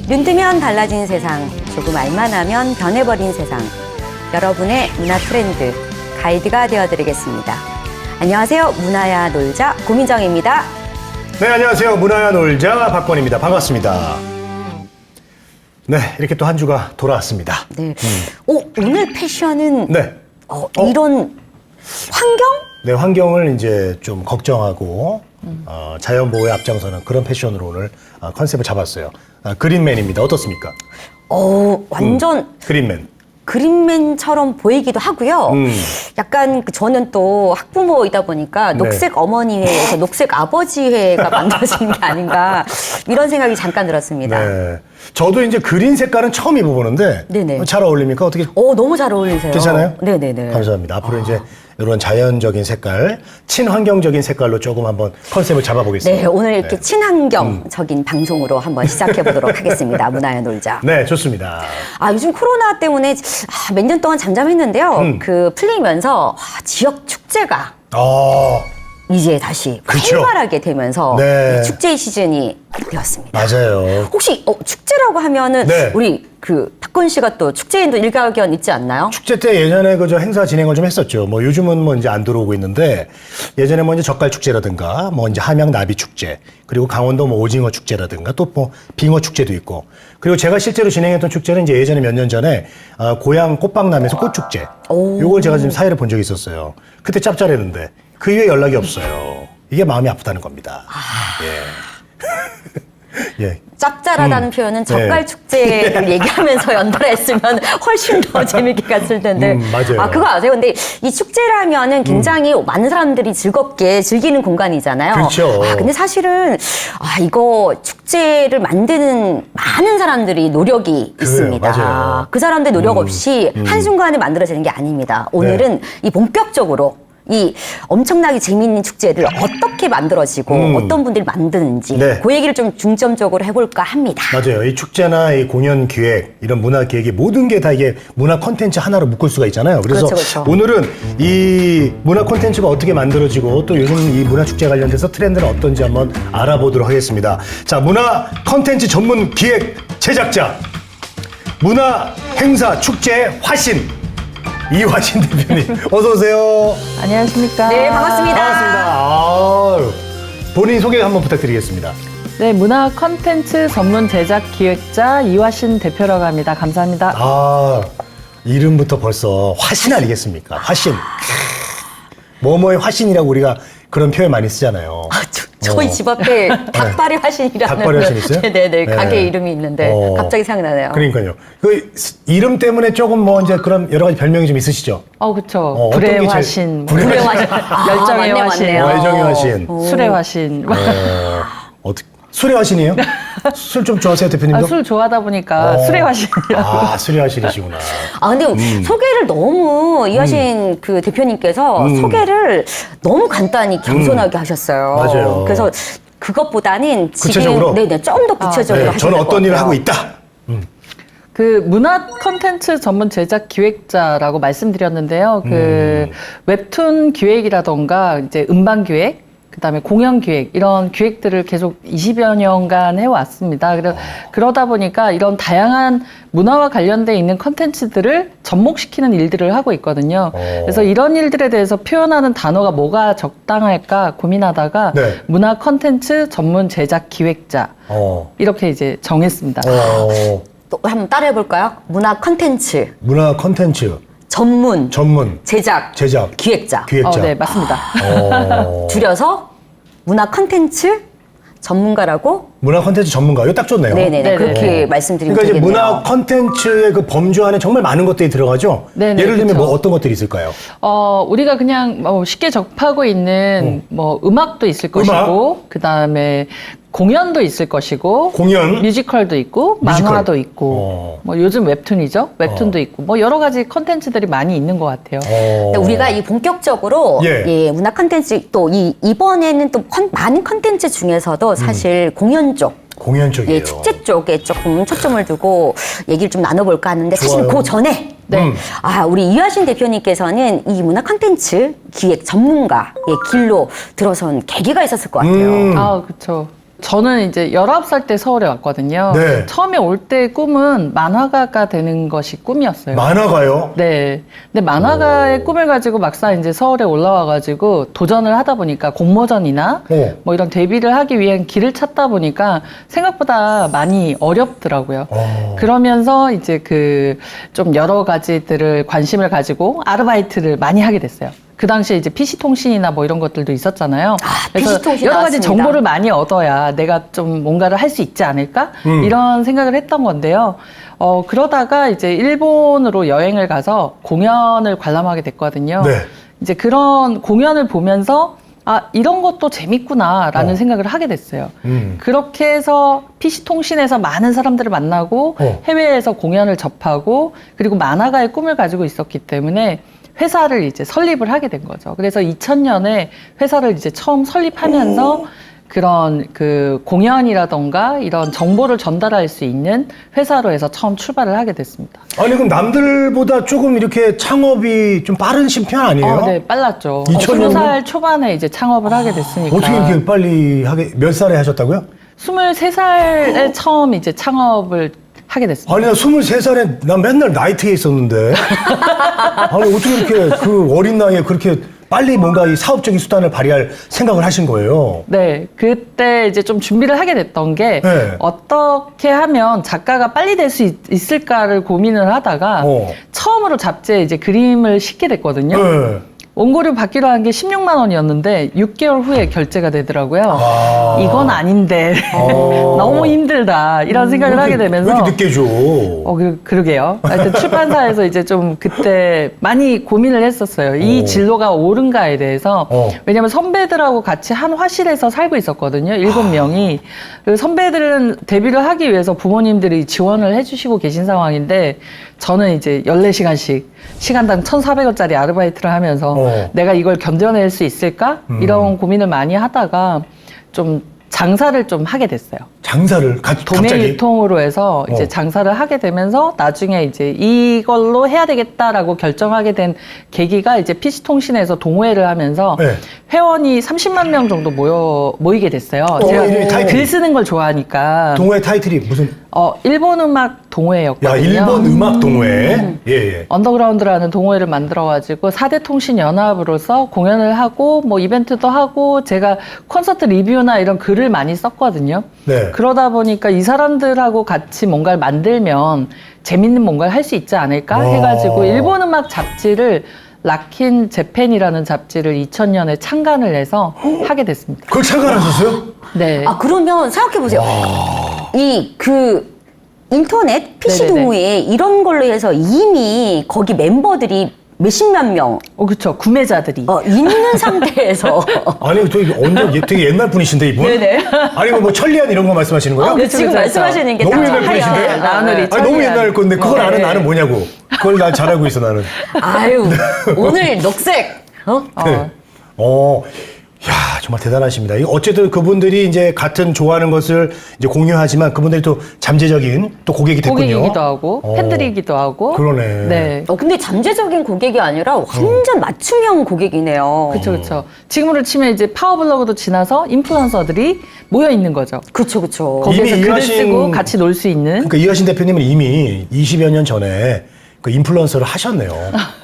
눈 뜨면 달라진 세상, 조금 알만하면 변해버린 세상. 여러분의 문화 트렌드 가이드가 되어드리겠습니다. 안녕하세요. 문화야 놀자 고민정입니다. 네, 안녕하세요. 문화야 놀자 박권입니다. 반갑습니다. 네, 이렇게 또 한 주가 돌아왔습니다. 네. 오늘 패션은 네. 이런 환경? 네, 환경을 이제 좀 걱정하고 자연 보호에 앞장서는 그런 패션으로 오늘 컨셉을 잡았어요. 그린맨입니다. 어떻습니까? 완전 그린맨. 그린맨처럼 보이기도 하고요. 약간 저는 또 학부모이다 보니까 녹색 어머니회에서 녹색 아버지회가 만들어지는 게 아닌가 이런 생각이 잠깐 들었습니다. 네. 저도 이제 그린 색깔은 처음 입어보는데 네네. 잘 어울립니까? 어떻게? 너무 잘 어울리세요. 괜찮아요? 네네네. 감사합니다. 앞으로 이제 이런 자연적인 색깔, 친환경적인 색깔로 조금 한번 컨셉을 잡아보겠습니다. 네, 오늘 이렇게 친환경적인 방송으로 한번 시작해 보도록 하겠습니다. 문화야 놀자. 네, 좋습니다. 요즘 코로나 때문에 몇 년 동안 잠잠했는데요. 그 풀리면서 지역 축제가 이제 다시 그쵸. 활발하게 되면서 네. 축제 시즌이 되었습니다. 맞아요. 혹시 축제라고 하면은 네. 우리 박건 씨가 또 축제에도 일가견 있지 않나요? 축제 때 예전에 그저 행사 진행을 좀 했었죠. 뭐 요즘은 뭐 이제 안 들어오고 있는데 예전에 뭐 이제 젓갈 축제라든가 뭐 이제 함양 나비 축제 그리고 강원도 뭐 오징어 축제라든가 또 뭐 빙어 축제도 있고 그리고 제가 실제로 진행했던 축제는 이제 예전에 몇 년 전에 고향 꽃박람회에서 꽃축제 요걸 제가 지금 사회를 본 적이 있었어요. 그때 짭짤했는데 그 이후에 연락이 없어요. 이게 마음이 아프다는 겁니다. 예. 예. 짭짤하다는 표현은 젓갈 축제를 얘기하면서 연달았으면 훨씬 더 재밌게 갔을 텐데. 맞아요. 그거 아세요? 근데 이 축제라면은 굉장히 많은 사람들이 즐겁게 즐기는 공간이잖아요. 그렇죠. 근데 사실은 이거 축제를 만드는 많은 사람들이 노력이 있습니다. 맞아요. 그 사람들 노력 없이 한순간에 만들어지는 게 아닙니다. 오늘은 이 본격적으로 이 엄청나게 재미있는 축제를 어떻게 만들어지고 어떤 분들이 만드는지 네. 그 얘기를 좀 중점적으로 해볼까 합니다. 맞아요. 이 축제나 이 공연 기획, 이런 문화 기획이 모든 게 다 이게 문화 콘텐츠 하나로 묶을 수가 있잖아요. 그래서 그렇죠. 오늘은 이 문화 콘텐츠가 어떻게 만들어지고 또 요즘 이 문화 축제 관련돼서 트렌드는 어떤지 한번 알아보도록 하겠습니다. 자, 문화 콘텐츠 전문 기획 제작자, 문화 행사 축제의 화신, 이화신 대표님, 어서 오세요. 안녕하십니까. 네, 반갑습니다. 반갑습니다. 본인 소개 한번 부탁드리겠습니다. 네, 문화 컨텐츠 전문 제작 기획자 이화신 대표라고 합니다. 감사합니다. 이름부터 벌써 화신 아니겠습니까? 화신. 뭐뭐의 화신이라고 우리가 그런 표현 많이 쓰잖아요. 저희 집 앞에 닭발의 화신이라는 닭발의 화신 있어요? 네네 네. 가게 이름이 있는데 갑자기 생각나네요. 그러니까요. 그 이름 때문에 조금 뭐 이제 그런 여러 가지 별명이 좀 있으시죠? 그쵸. 어떤 게 불의 제일- 화신, 불의 불의 화신. 열정의 맞네, 화신, 맞네요. 애정의 화신. 술의 화신. 술의 화신이에요? 술 좀 좋아하세요, 대표님도? 술 좋아하다 보니까 술의 화신이라고. 술의 화신이시구나. 근데 소개를 너무 이화신 그 대표님께서 소개를 너무 간단히 겸손하게 하셨어요. 맞아요. 그래서 그것보다는 구체적으로? 지금 좀 더 구체적으로 하셔야 저는 될것 어떤 일을 같아요. 하고 있다. 그 문화 컨텐츠 전문 제작 기획자라고 말씀드렸는데요. 그 웹툰 기획이라던가 이제 음반 기획, 그다음에 공연 기획 이런 기획들을 계속 20여 년간 해왔습니다. 그러다 보니까 이런 다양한 문화와 관련돼 있는 컨텐츠들을 접목시키는 일들을 하고 있거든요. 그래서 이런 일들에 대해서 표현하는 단어가 뭐가 적당할까 고민하다가 네. 문화 컨텐츠 전문 제작 기획자 이렇게 이제 정했습니다. 또 한번 따라해 볼까요? 문화 컨텐츠 문화 콘텐츠 전문 제작 기획자. 네, 맞습니다. 줄여서 문화 컨텐츠 전문가라고? 문화 콘텐츠 전문가. 이거 딱 좋네요. 네네 그렇게 말씀드리면 그러니까 이제 되겠네요. 문화 콘텐츠의 그 범주 안에 정말 많은 것들이 들어가죠. 네네, 예를 들면 그쵸. 뭐 어떤 것들이 있을까요? 우리가 그냥 쉽게 접하고 있는 뭐 음악도 있을 것이고, 그 다음에 공연도 있을 것이고, 공연? 뮤지컬도 있고, 뮤지컬. 만화도 있고, 뭐 요즘 웹툰이죠? 웹툰도 있고, 뭐 여러 가지 컨텐츠들이 많이 있는 것 같아요. 근데 우리가 이 본격적으로 문화 컨텐츠 또 이번에는 또 많은 컨텐츠 중에서도 사실 공연 쪽 공연 쪽이에요. 축제 쪽에 조금 초점을 두고 얘기를 좀 나눠볼까 하는데 사실 좋아요. 그 전에 네. 우리 이하신 대표님께서는 이 문화 콘텐츠 기획 전문가의 길로 들어선 계기가 있었을 것 같아요. 아, 그쵸. 저는 이제 19살 때 서울에 왔거든요. 네. 처음에 올 때 꿈은 만화가가 되는 것이 꿈이었어요. 만화가요? 네. 근데 만화가의 꿈을 가지고 막상 이제 서울에 올라와가지고 도전을 하다 보니까 공모전이나 뭐 이런 데뷔를 하기 위한 길을 찾다 보니까 생각보다 많이 어렵더라고요. 그러면서 이제 그 좀 여러 가지들을 관심을 가지고 아르바이트를 많이 하게 됐어요. 그 당시에 이제 PC통신이나 뭐 이런 것들도 있었잖아요. 그래서 PC통신 여러 가지 나왔습니다. 정보를 많이 얻어야 내가 좀 뭔가를 할 수 있지 않을까? 이런 생각을 했던 건데요. 그러다가 이제 일본으로 여행을 가서 공연을 관람하게 됐거든요. 네. 이제 그런 공연을 보면서 이런 것도 재밌구나라는 생각을 하게 됐어요. 그렇게 해서 PC통신에서 많은 사람들을 만나고 해외에서 공연을 접하고 그리고 만화가의 꿈을 가지고 있었기 때문에 회사를 이제 설립을 하게 된 거죠. 그래서 2000년에 회사를 이제 처음 설립하면서 그런 그 공연이라던가 이런 정보를 전달할 수 있는 회사로 해서 처음 출발을 하게 됐습니다. 아니 그럼 남들보다 조금 이렇게 창업이 좀 빠른 심편 아니에요? 네, 빨랐죠. 2000년 20살 초반에 이제 창업을 하게 됐으니까. 어떻게 이렇게 빨리 몇 살에 하셨다고요? 23살에 처음 이제 창업을 하게 됐습니다. 아니 나 23살에 난 맨날 나이트에 있었는데 아니 어떻게 이렇게 그 어린 나이에 그렇게 빨리 뭔가 이 사업적인 수단을 발휘할 생각을 하신 거예요? 네, 그때 이제 좀 준비를 하게 됐던 게 네. 어떻게 하면 작가가 빨리 될 수 있을까를 고민을 하다가 처음으로 잡지에 이제 그림을 싣게 됐거든요. 네. 원고료 받기로 한 게 16만 원이었는데 6개월 후에 결제가 되더라고요. 이건 아닌데 너무 힘들다 이런 생각을 하게 되면서 왜 이렇게 늦게 줘? 그러게요. 하여튼 출판사에서 이제 좀 그때 많이 고민을 했었어요. 이 진로가 옳은가에 대해서. 왜냐면 선배들하고 같이 한 화실에서 살고 있었거든요. 7명이. 그 선배들은 데뷔를 하기 위해서 부모님들이 지원을 해주시고 계신 상황인데 저는 이제 14시간씩 시간당 1,400원짜리 아르바이트를 하면서 내가 이걸 견뎌낼 수 있을까? 이런 고민을 많이 하다가 좀 장사를 좀 하게 됐어요. 장사를 도매 갑자기? 유통으로 해서 이제 장사를 하게 되면서 나중에 이제 이걸로 해야 되겠다라고 결정하게 된 계기가 이제 PC통신에서 동호회를 하면서 네. 회원이 30만 명 정도 모이게 됐어요. 이름이 제가 타이틀이? 글 쓰는 걸 좋아하니까. 동호회 타이틀이 무슨? 일본 음악 동호회였거든요. 야 일본 음악 동호회. 예. 언더그라운드라는 동호회를 만들어가지고 4대 통신 연합으로서 공연을 하고 뭐 이벤트도 하고 제가 콘서트 리뷰나 이런 글을 많이 썼거든요. 네. 그러다 보니까 이 사람들하고 같이 뭔가를 만들면 재밌는 뭔가를 할 수 있지 않을까 해가지고 일본 음악 잡지를 락킨 재팬이라는 잡지를 2000년에 창간을 해서 하게 됐습니다. 그걸 참관하셨어요? 네. 그러면 생각해보세요. 인터넷 PC 네네네. 동호회 이런 걸로 해서 이미 거기 멤버들이 몇십만 명 그렇죠. 구매자들이. 있는 상태에서 아니 되게 옛날 분이신데 이분? 네네. 아니 뭐 천리안 이런 거 말씀하시는 거예요? 지금 그렇죠. 말씀하시는 게 너무 딱 옛날 하얀 분이신데? 나누리 아니 너무 천리안. 옛날 건데 그걸 아는 네. 나는 뭐냐고. 그걸 난 잘 알고 있어 나는. 아유 오늘 녹색 네. 야, 정말 대단하십니다. 어쨌든 그분들이 이제 같은 좋아하는 것을 이제 공유하지만 그분들이 또 잠재적인 또 고객이 됐군요. 고객이기도 하고 팬들이기도 하고. 그러네. 네. 근데 잠재적인 고객이 아니라 완전 맞춤형 고객이네요. 그렇죠. 지금으로 치면 이제 파워블로그도 지나서 인플루언서들이 모여 있는 거죠. 그쵸. 거기에서 이미 글을 이하신- 쓰고 같이 놀 수 있는. 그러니까 이하신 대표님은 이미 20여 년 전에 그 인플루언서를 하셨네요.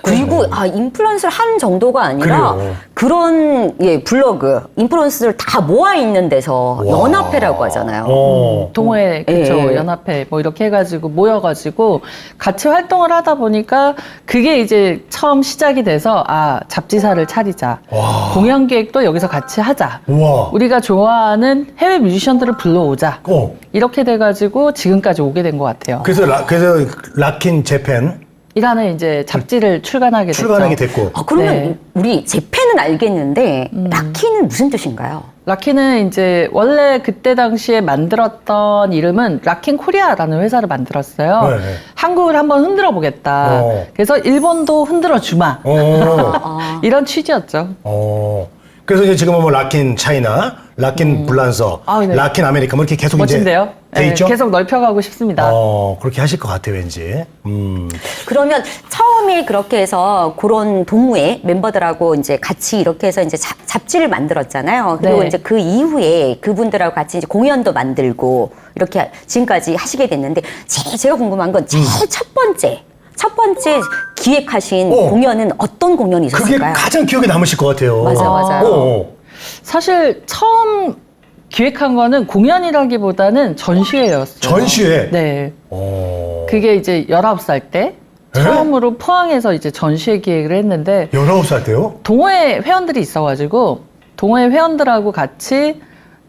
그리고 인플루언서를 한 정도가 아니라 그래요. 그런 블로그 인플루언서를 다 모아 있는 데서 연합회라고 하잖아요. 동호회, 그쵸. 예. 연합회, 뭐 이렇게 해가지고 모여가지고 같이 활동을 하다 보니까 그게 이제 처음 시작이 돼서 잡지사를 차리자. 공연 기획도 여기서 같이 하자. 우와. 우리가 좋아하는 해외 뮤지션들을 불러오자. 이렇게 돼가지고 지금까지 오게 된 것 같아요. 그래서 락킨 재팬 이라는 이제 잡지를 출간하게 됐고. 그러면 네. 우리 재팬은 알겠는데 락키는 무슨 뜻인가요? 락킨은 이제 원래 그때 당시에 만들었던 이름은 락킨 코리아라는 회사를 만들었어요. 네. 한국을 한번 흔들어 보겠다. 그래서 일본도 흔들어 주마. 이런 취지였죠. 그래서 이제 지금은 뭐 락킨 차이나, 락킨 불란서, 네. 락킨 아메리카 뭐 이렇게 계속 멋진데요? 이제 돼 네, 있죠? 계속 넓혀가고 싶습니다. 그렇게 하실 것 같아요, 왠지. 그러면 처음에 그렇게 해서 그런 동호회 멤버들하고 이제 같이 이렇게 해서 이제 잡지를 만들었잖아요. 그리고 네. 이제 그 이후에 그분들하고 같이 이제 공연도 만들고 이렇게 지금까지 하시게 됐는데 제가 궁금한 건 제일 첫 번째 기획하신 공연은 어떤 공연이 그게 있었을까요? 가장 기억에 남으실 것 같아요. 맞아요. 사실 처음 기획한 거는 공연이라기보다는 전시회였어요. 전시회? 네. 오. 그게 이제 19살 때 처음으로 포항에서 이제 전시회 기획을 했는데 19살 때요? 동호회 회원들이 있어가지고 동호회 회원들하고 같이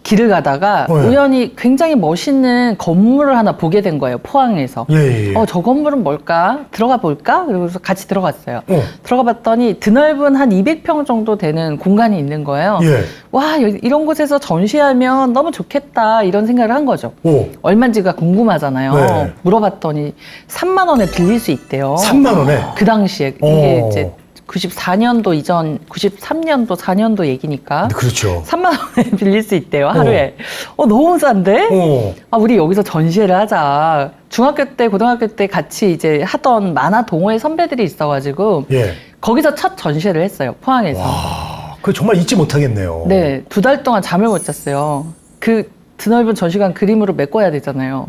길을 가다가 네. 우연히 굉장히 멋있는 건물을 하나 보게 된 거예요, 포항에서. 예. 저 건물은 뭘까? 들어가 볼까? 그래서 같이 들어갔어요. 어. 들어가 봤더니 드넓은 한 200평 정도 되는 공간이 있는 거예요. 예. 와, 이런 곳에서 전시하면 너무 좋겠다, 이런 생각을 한 거죠. 오. 얼마인지가 궁금하잖아요. 네. 물어봤더니 3만 원에 빌릴 수 있대요. 3만 원에? 그 당시에. 오. 이게 이제 94년도 이전, 93년도, 4년도 얘기니까. 그렇죠. 3만 원에 빌릴 수 있대요, 하루에. 너무 싼데? 우리 여기서 전시회를 하자. 중학교 때, 고등학교 때 같이 이제 하던 만화 동호회 선배들이 있어가지고, 예. 거기서 첫 전시회를 했어요, 포항에서. 그거 정말 잊지 못하겠네요. 네, 2달 동안 잠을 못 잤어요. 그 드넓은 전시관 그림으로 메꿔야 되잖아요.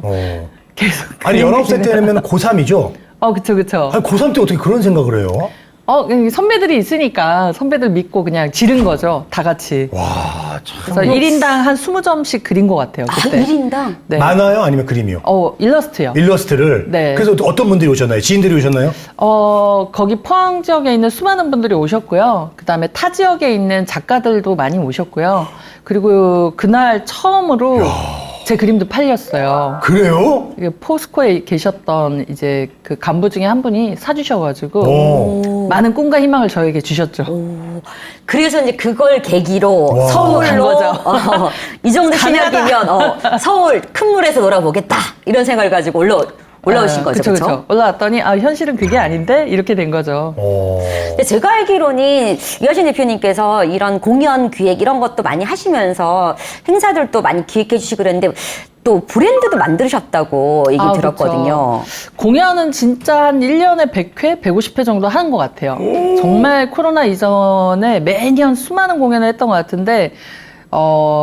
계속. 아니, 19살 때면 고3이죠? 그쵸. 아니, 고3 때 어떻게 그런 생각을 해요? 선배들이 있으니까 선배들 믿고 그냥 지른 거죠, 다 같이. 와, 참. 그래서 1인당 한 20점씩 그린 것 같아요, 그때. 1인당? 네. 만화요? 아니면 그림이요? 일러스트요. 일러스트를? 네. 그래서 어떤 분들이 오셨나요? 지인들이 오셨나요? 거기 포항 지역에 있는 수많은 분들이 오셨고요. 그 다음에 타 지역에 있는 작가들도 많이 오셨고요. 그리고 그날 처음으로 제 그림도 팔렸어요. 그래요? 이게 포스코에 계셨던 이제 그 간부 중에 한 분이 사주셔가지고 오. 많은 꿈과 희망을 저에게 주셨죠. 그래서 이제 그걸 계기로 와. 서울로 간 거죠. 이 정도 실력이면 서울 큰 물에서 놀아보겠다 이런 생각을 가지고 올라오신 거죠, 그쵸, 그렇죠? 그쵸. 올라왔더니 현실은 그게 아닌데 이렇게 된 거죠. 근데 제가 알기로는 이하신 대표님께서 이런 공연 기획 이런 것도 많이 하시면서 행사들도 많이 기획해 주시고 그랬는데 또 브랜드도 만드셨다고 얘기 들었거든요. 그쵸. 공연은 진짜 한 1년에 100회, 150회 정도 하는 것 같아요. 정말 코로나 이전에 매년 수많은 공연을 했던 것 같은데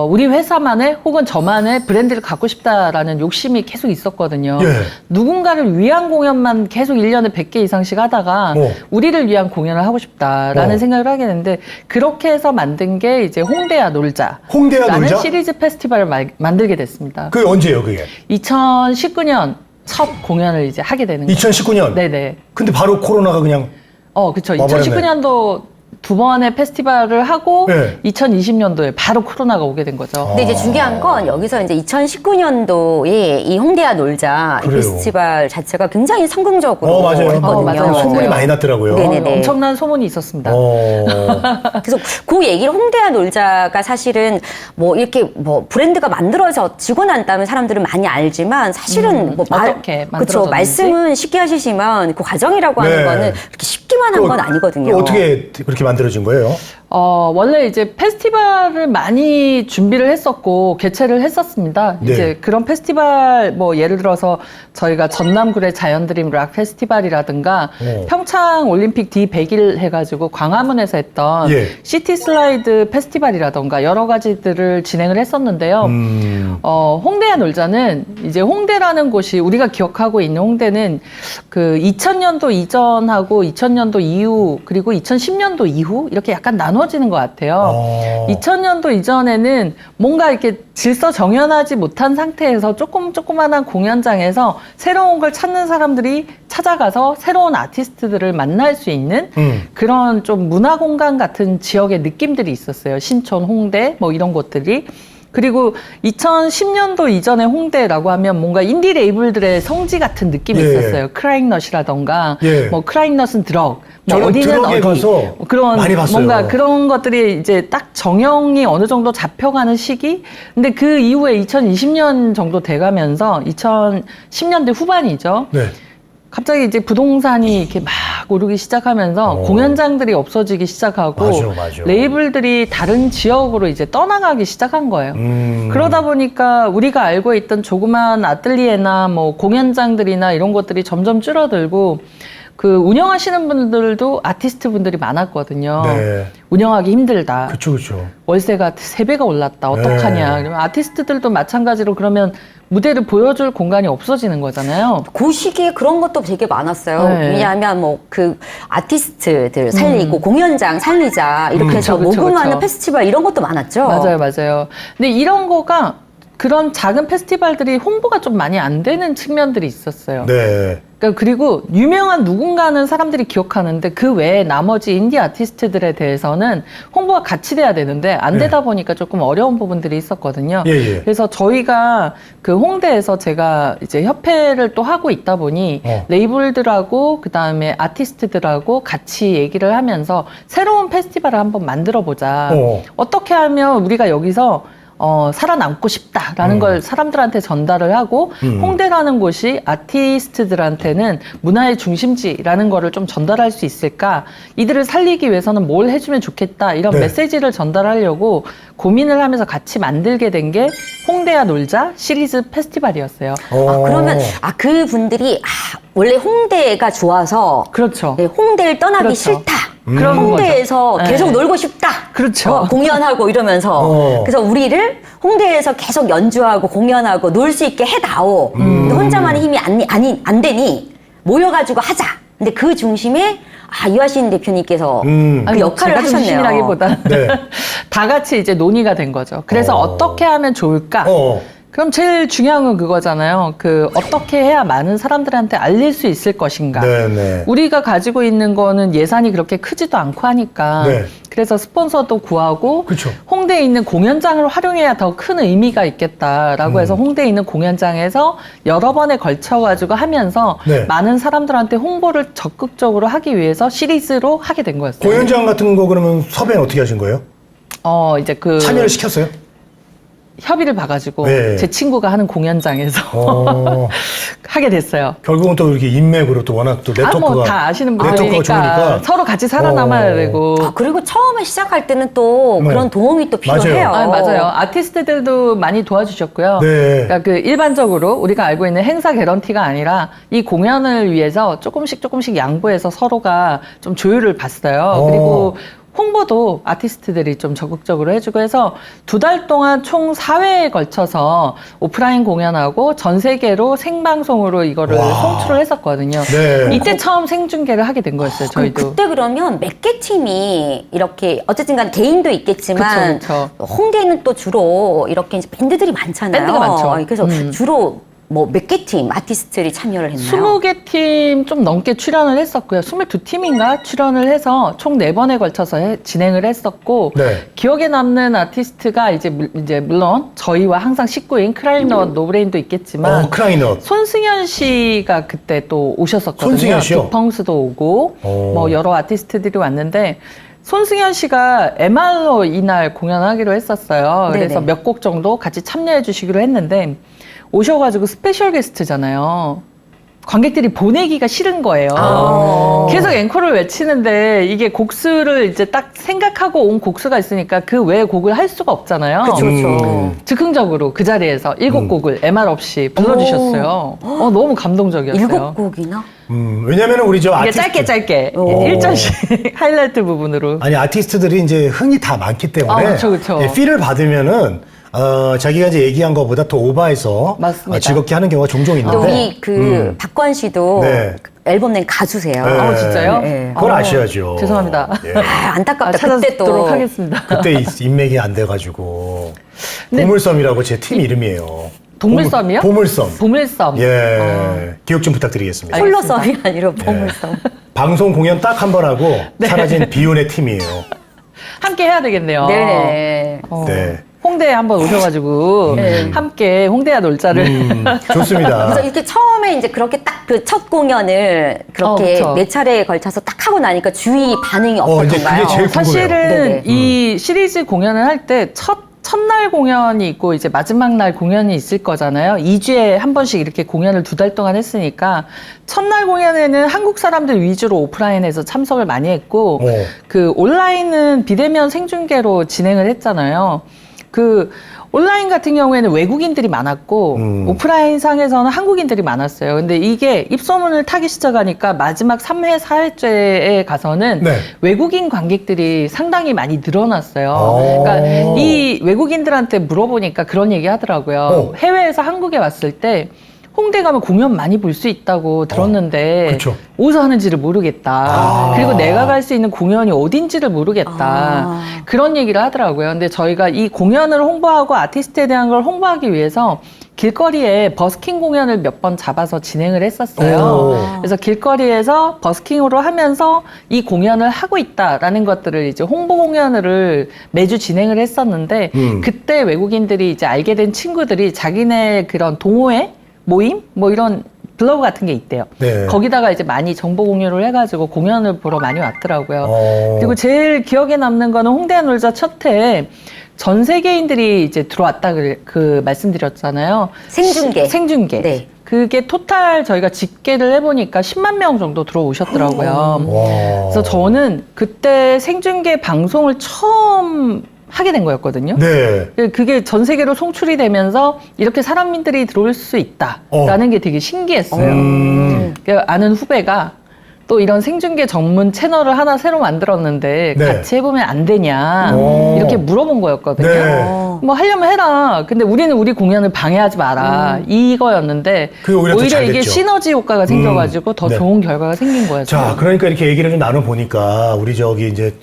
우리 회사만의 혹은 저만의 브랜드를 갖고 싶다라는 욕심이 계속 있었거든요. 예. 누군가를 위한 공연만 계속 1년에 100개 이상씩 하다가 우리를 위한 공연을 하고 싶다라는 생각을 하게 됐는데 그렇게 해서 만든 게 이제 홍대야 놀자. 홍대야 라는 놀자? 시리즈 페스티벌을 만들게 됐습니다. 그게 언제예요, 그게? 2019년 첫 공연을 이제 하게 되는 거예요. 2019년? 네네. 근데 바로 코로나가 그냥 그쵸. 와버렸네. 2019년도 두 번의 페스티벌을 하고 네. 2020년도에 바로 코로나가 오게 된 거죠. 근데 이제 중요한 건 여기서 이제 2019년도에 이 홍대야 놀자 이 그래요. 페스티벌 자체가 굉장히 성공적으로 맞아요. 했거든요. 맞아요. 소문이 많이 났더라고요. 네네네. 엄청난 소문이 있었습니다. 그래서 그 얘기를 홍대야 놀자가 사실은 뭐 이렇게 뭐 브랜드가 만들어지고 난 다음에 사람들은 많이 알지만 사실은 뭐 어떻게 그쵸, 만들어졌는지. 말씀은 쉽게 하시지만 그 과정이라고 네. 하는 거는 그렇게 쉽게만 한 건 아니거든요. 또 어떻게 그렇게 만들어진 거예요? 원래 이제 페스티벌을 많이 준비를 했었고, 개최를 했었습니다. 네. 이제 그런 페스티벌, 뭐, 예를 들어서 저희가 전남굴의 자연드림 락 페스티벌이라든가, 평창 올림픽 D100일 해가지고 광화문에서 했던 예. 시티 슬라이드 페스티벌이라든가 여러 가지들을 진행을 했었는데요. 홍대야 놀자는 이제 홍대라는 곳이 우리가 기억하고 있는 홍대는 그 2000년도 이전하고 2000년도 이후 그리고 2010년도 이후 이렇게 약간 나눠지는 것 같아요. 2000년도 이전에는 뭔가 이렇게 질서정연하지 못한 상태에서 조그만한 공연장에서 새로운 걸 찾는 사람들이 찾아가서 새로운 아티스트들을 만날 수 있는 그런 좀 문화공간 같은 지역의 느낌들이 있었어요. 신촌, 홍대 뭐 이런 곳들이. 그리고 2010년도 이전에 홍대라고 하면 뭔가 인디 레이블들의 성지 같은 느낌이 있었어요. 크라잉넛이라던가 뭐 크라잉넛은 드럭, 뭐 어디는 어디 가서 그런 많이 봤어요. 뭔가 그런 것들이 이제 딱 정형이 어느 정도 잡혀가는 시기. 근데 그 이후에 2020년 정도 돼가면서 2010년대 후반이죠. 네. 갑자기 이제 부동산이 이렇게 막 오르기 시작하면서 공연장들이 없어지기 시작하고 맞아. 레이블들이 다른 지역으로 이제 떠나가기 시작한 거예요. 그러다 보니까 우리가 알고 있던 조그만 아틀리에나 뭐 공연장들이나 이런 것들이 점점 줄어들고 그 운영하시는 분들도 아티스트 분들이 많았거든요. 네. 운영하기 힘들다. 그쵸. 월세가 3배가 올랐다. 어떡하냐. 네. 그러면 아티스트들도 마찬가지로 그러면 무대를 보여줄 공간이 없어지는 거잖아요. 그 시기에 그런 것도 되게 많았어요. 네. 왜냐하면 뭐 그 아티스트들 살리고 공연장 살리자 이렇게 해서 그쵸. 모금하는 페스티벌 이런 것도 많았죠. 맞아요. 근데 이런 거가 그런 작은 페스티벌들이 홍보가 좀 많이 안 되는 측면들이 있었어요. 네. 그러니까 그리고 유명한 누군가는 사람들이 기억하는데 그 외에 나머지 인디 아티스트들에 대해서는 홍보가 같이 돼야 되는데 안 되다 보니까 조금 어려운 부분들이 있었거든요. 예. 그래서 저희가 그 홍대에서 제가 이제 협회를 또 하고 있다 보니 레이블들하고 그 다음에 아티스트들하고 같이 얘기를 하면서 새로운 페스티벌을 한번 만들어 보자. 어떻게 하면 우리가 여기서 살아남고 싶다라는 걸 사람들한테 전달을 하고 홍대라는 곳이 아티스트들한테는 문화의 중심지라는 거를 좀 전달할 수 있을까? 이들을 살리기 위해서는 뭘 해주면 좋겠다 이런 네. 메시지를 전달하려고 고민을 하면서 같이 만들게 된 게 홍대야 놀자 시리즈 페스티벌이었어요. 그러면 그분들이 원래 홍대가 좋아서 그렇죠. 네, 홍대를 떠나기 그렇죠. 싫다. 그런 홍대에서 거죠. 계속 네. 놀고 싶다. 그렇죠. 공연하고 이러면서. 그래서 우리를 홍대에서 계속 연주하고 공연하고 놀 수 있게 해다오. 근데 혼자만의 힘이 안 되니 모여가지고 하자. 근데 그 중심에 이화신 대표님께서 그 역할을 제가 하셨네요. 중심이라기보다 네. 다 같이 이제 논의가 된 거죠. 그래서 어떻게 하면 좋을까? 그럼 제일 중요한 건 그거잖아요. 어떻게 해야 많은 사람들한테 알릴 수 있을 것인가. 네네. 우리가 가지고 있는 거는 예산이 그렇게 크지도 않고 하니까. 네. 그래서 스폰서도 구하고 그쵸. 홍대에 있는 공연장을 활용해야 더 큰 의미가 있겠다라고 해서 홍대에 있는 공연장에서 여러 번에 걸쳐가지고 하면서 네. 많은 사람들한테 홍보를 적극적으로 하기 위해서 시리즈로 하게 된 거였어요. 공연장 같은 거 그러면 섭외는 어떻게 하신 거예요? 이제 참여를 시켰어요? 협의를 봐가지고 네. 제 친구가 하는 공연장에서 하게 됐어요. 결국은 또 이렇게 인맥으로 또 워낙 또 네트워크가 다 아시는 네트워크가 분들이니까 좋으니까 서로 같이 살아남아야 되고. 그리고 처음에 시작할 때는 또 그런 도움이 또 필요해요. 맞아요. 아티스트들도 많이 도와주셨고요. 네. 그러니까 일반적으로 우리가 알고 있는 행사 개런티가 아니라 이 공연을 위해서 조금씩 양보해서 서로가 좀 조율을 봤어요. 그리고 홍보도 아티스트들이 좀 적극적으로 해주고 해서 2달 동안 총 4회에 걸쳐서 오프라인 공연하고 전 세계로 생방송으로 이거를 송출을 했었거든요. 네. 이때 처음 생중계를 하게 된 거였어요, 저희도. 그때 그러면 몇 개 팀이 이렇게 어쨌든 간 개인도 있겠지만 그쵸. 홍대는 또 주로 이렇게 이제 밴드들이 많잖아요. 밴드가 많죠. 그래서 주로 뭐 몇 개 팀 아티스트들이 참여를 했나요? 20개 팀 좀 넘게 출연을 했었고요. 22팀인가 출연을 해서 총 4번에 걸쳐서 진행을 했었고 네. 기억에 남는 아티스트가 이제 물론 저희와 항상 식구인 크라이넛 노브레인도 있겠지만 크라이넛. 손승연 씨가 그때 또 오셨었거든요. 손승연 씨요? 빅펑스도 오고 뭐 여러 아티스트들이 왔는데 손승연 씨가 MR로 이날 공연하기로 했었어요. 네네. 그래서 몇 곡 정도 같이 참여해 주시기로 했는데 오셔가지고 스페셜 게스트잖아요. 관객들이 보내기가 싫은 거예요. 계속 앵콜을 외치는데 이게 곡수를 이제 딱 생각하고 온 곡수가 있으니까 그 외에 곡을 할 수가 없잖아요. 그렇죠. 즉흥적으로 그 자리에서 7곡을 MR 없이 불러주셨어요. 너무 감동적이었어요. 7곡이나? 왜냐면 우리 저 이게 아티스트 짧게 1절씩 하이라이트 부분으로. 아니 아티스트들이 이제 흥이 다 많기 때문에 그쵸. 필을 받으면은 자기가 이제 얘기한 것보다 더 오버해서 맞습니다. 즐겁게 하는 경우가 종종 또 있는데 우리 박관 씨도 네. 앨범 낸 가수세요. 네. 진짜요? 네. 그걸 아셔야죠. 죄송합니다. 예. 안타깝다. 그때 또 찾아뵙도록 하겠습니다. 그때 인맥이 안 돼가지고 네. 보물섬이라고 제 팀 이름이에요. 동물섬이요? 보물섬. 보물섬. 예. 기억 좀 부탁드리겠습니다. 홀로섬이 아니라 보물섬. 방송 공연 딱 한 번 하고 사라진 비운의 팀이에요. 함께 해야 되겠네요. 네네. 네. 홍대에 한번 오셔가지고 함께 홍대야 놀자를. 좋습니다. 그래서 이렇게 처음에 이제 그렇게 딱 그 첫 공연을 그렇게 그쵸. 4차례에 걸쳐서 딱 하고 나니까 주위 반응이 이제 어떻던가요? 그게 제일 궁금해요. 사실은 네네. 이 시리즈 공연을 할 때 첫 첫날 공연이 있고 이제 마지막 날 공연이 있을 거잖아요. 2주에 한 번씩 이렇게 공연을 2달 동안 했으니까 첫날 공연에는 한국 사람들 위주로 오프라인에서 참석을 많이 했고 그 온라인은 비대면 생중계로 진행을 했잖아요. 그 온라인 같은 경우에는 외국인들이 많았고 오프라인 상에서는 한국인들이 많았어요. 근데 이게 입소문을 타기 시작하니까 마지막 3회, 4회째에 가서는 네. 외국인 관객들이 상당히 많이 늘어났어요. 그러니까 이 외국인들한테 물어보니까 그런 얘기 하더라고요. 해외에서 한국에 왔을 때 홍대 가면 공연 많이 볼 수 있다고 들었는데 그쵸. 어디서 하는지를 모르겠다. 그리고 내가 갈 수 있는 공연이 어딘지를 모르겠다. 그런 얘기를 하더라고요. 근데 저희가 이 공연을 홍보하고 아티스트에 대한 걸 홍보하기 위해서 길거리에 버스킹 공연을 몇 번 잡아서 진행을 했었어요. 그래서 길거리에서 버스킹으로 하면서 이 공연을 하고 있다라는 것들을 이제 홍보 공연을 매주 진행을 했었는데 그때 외국인들이 이제 알게 된 친구들이 자기네 그런 동호회 모임? 뭐 이런 블로그 같은 게 있대요. 네. 거기다가 이제 많이 정보 공유를 해가지고 공연을 보러 많이 왔더라고요. 그리고 제일 기억에 남는 거는 홍대 놀자 첫 해에 전 세계인들이 이제 들어왔다 그 말씀드렸잖아요. 생중계. 생중계. 네. 그게 토탈 저희가 집계를 해보니까 10만 명 정도 들어오셨더라고요. 그래서 저는 그때 생중계 방송을 처음 하게 된 거였거든요. 네. 그게 전 세계로 송출이 되면서 이렇게 사람들이 들어올 수 있다라는 게 되게 신기했어요. 아는 후배가 또 이런 생중계 전문 채널을 하나 새로 만들었는데 네. 같이 해보면 안 되냐 이렇게 물어본 거였거든요. 네. 뭐 하려면 해라. 근데 우리는 우리 공연을 방해하지 마라. 이거였는데 그게 오히려 더 잘 이게 됐죠. 시너지 효과가 생겨가지고 더 네. 좋은 결과가 생긴 거예요. 자, 그러니까 이렇게 얘기를 좀 나눠보니까 우리 저기 이제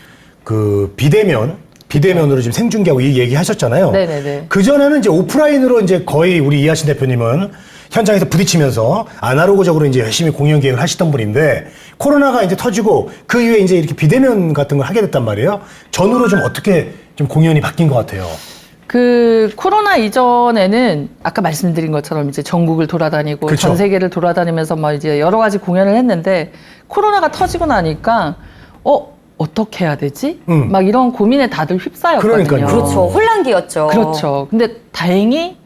그 비대면으로 지금 생중계하고 이 얘기 하셨잖아요. 네네네. 그전에는 이제 오프라인으로 이제 거의 우리 이하신 대표님은 현장에서 부딪히면서 아날로그적으로 이제 열심히 공연 기획을 하시던 분인데 코로나가 이제 터지고 그 이후에 이제 이렇게 비대면 같은 걸 하게 됐단 말이에요. 전후로 좀 어떻게 좀 공연이 바뀐 것 같아요. 그 코로나 이전에는 아까 말씀드린 것처럼 이제 전국을 돌아다니고 그쵸. 전 세계를 돌아다니면서 막 이제 여러 가지 공연을 했는데 코로나가 터지고 나니까 어떻게 해야 되지? 막 이런 고민에 다들 휩싸였거든요. 그러니까요. 그렇죠. 혼란기였죠. 그렇죠. 근데 다행히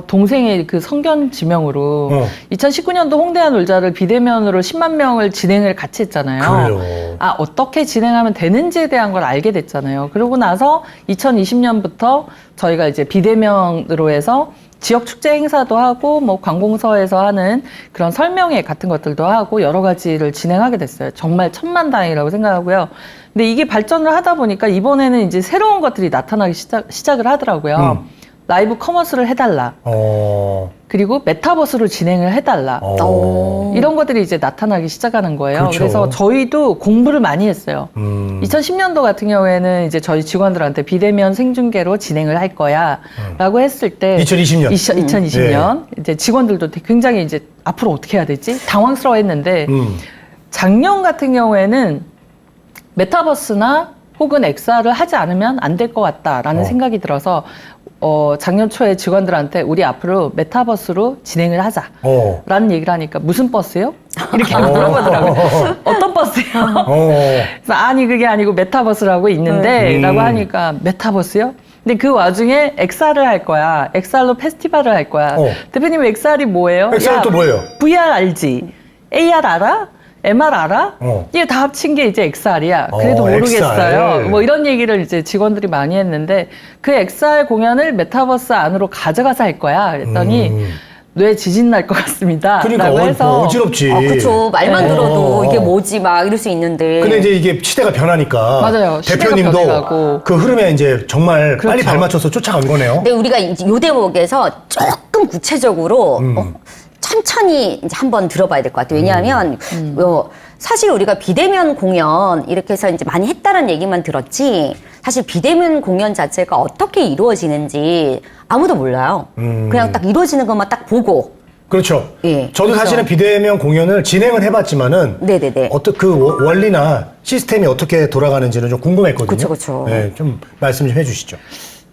동생의 그 성견 지명으로 2019년도 홍대한 놀자를 비대면으로 10만 명을 진행을 같이 했잖아요. 그래요. 어떻게 진행하면 되는지에 대한 걸 알게 됐잖아요. 그러고 나서 2020년부터 저희가 이제 비대면으로 해서 지역 축제 행사도 하고 뭐 관공서에서 하는 그런 설명회 같은 것들도 하고 여러 가지를 진행하게 됐어요. 정말 천만다행이라고 생각하고요. 근데 이게 발전을 하다 보니까 이번에는 이제 새로운 것들이 나타나기 시작을 하더라고요. 라이브 커머스를 해달라. 그리고 메타버스로 진행을 해달라. 이런 것들이 이제 나타나기 시작하는 거예요. 그렇죠. 그래서 저희도 공부를 많이 했어요. 2010년도 같은 경우에는 이제 저희 직원들한테 비대면 생중계로 진행을 할 거야. 라고 했을 때. 2020년. 2020년. 이제 직원들도 굉장히 이제 앞으로 어떻게 해야 되지? 당황스러워 했는데. 작년 같은 경우에는 메타버스나 혹은 XR을 하지 않으면 안 될 것 같다라는 생각이 들어서 작년 초에 직원들한테 우리 앞으로 메타버스로 진행을 하자 라는 얘기를 하니까 무슨 버스요? 이렇게 물어보더라고요. 어떤 버스요? 그래서 아니 그게 아니고 메타버스라고 있는데 라고 하니까 메타버스요? 근데 그 와중에 XR을 할 거야. XR로 페스티벌을 할 거야. 대표님 XR이 뭐예요? XR 또 뭐예요? VR 알지? AR 알아? MR 알아? 이게 다 합친 게 이제 XR이야. 그래도 모르겠어요. XR. 뭐 이런 얘기를 이제 직원들이 많이 했는데 그 XR 공연을 메타버스 안으로 가져가서 할 거야. 그랬더니 뇌 지진 날 것 같습니다. 그러니까 라고 해서 어지럽지. 그렇죠. 말만 네. 들어도 이게 뭐지 막 이럴 수 있는데. 근데 이제 이게 시대가 변하니까 맞아요. 시대가 대표님도 변해가고. 그 흐름에 이제 정말 빨리 그렇죠. 발맞춰서 쫓아간 거네요. 근데 우리가 이제 요 대목에서 조금 구체적으로 천천히 이제 한번 들어봐야 될 것 같아요. 왜냐하면 사실 우리가 비대면 공연 이렇게 해서 이제 많이 했다는 얘기만 들었지 사실 비대면 공연 자체가 어떻게 이루어지는지 아무도 몰라요. 그냥 딱 이루어지는 것만 딱 보고. 그렇죠. 예. 저도 그렇죠. 사실은 비대면 공연을 진행은 해봤지만은 네네네. 그 원리나 시스템이 어떻게 돌아가는지는 좀 궁금했거든요. 그쵸, 그쵸. 네, 좀 말씀 좀 해주시죠.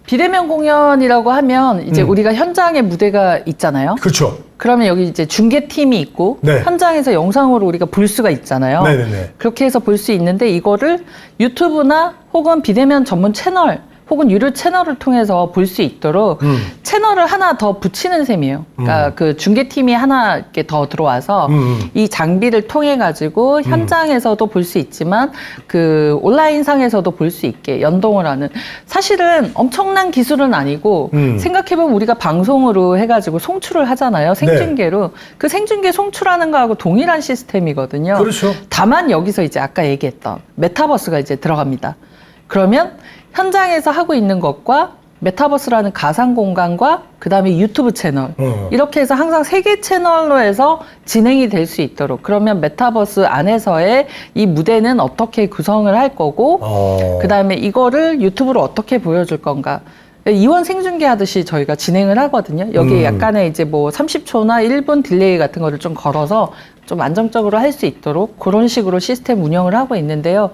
비대면 공연이라고 하면 이제 우리가 현장에 무대가 있잖아요. 그렇죠. 그러면 여기 이제 중계팀이 있고 네. 현장에서 영상으로 우리가 볼 수가 있잖아요. 네네네. 그렇게 해서 볼 수 있는데 이거를 유튜브나 혹은 비대면 전문 채널 혹은 유료 채널을 통해서 볼 수 있도록 채널을 하나 더 붙이는 셈이에요. 그러니까 그 중계팀이 하나 이렇게 더 들어와서 이 장비를 통해 가지고 현장에서도 볼 수 있지만 그 온라인상에서도 볼 수 있게 연동을 하는, 사실은 엄청난 기술은 아니고 생각해보면 우리가 방송으로 해가지고 송출을 하잖아요. 생중계로. 그 생중계 송출하는 거하고 동일한 시스템이거든요. 그렇죠. 다만 여기서 이제 아까 얘기했던 메타버스가 이제 들어갑니다. 그러면 현장에서 하고 있는 것과 메타버스라는 가상 공간과 그다음에 유튜브 채널 이렇게 해서 항상 3개 채널로 해서 진행이 될 수 있도록, 그러면 메타버스 안에서의 이 무대는 어떻게 구성을 할 거고 그다음에 이거를 유튜브로 어떻게 보여줄 건가, 이원 생중계 하듯이 저희가 진행을 하거든요. 여기에 약간의 이제 뭐 30초나 1분 딜레이 같은 거를 좀 걸어서 좀 안정적으로 할 수 있도록 그런 식으로 시스템 운영을 하고 있는데요.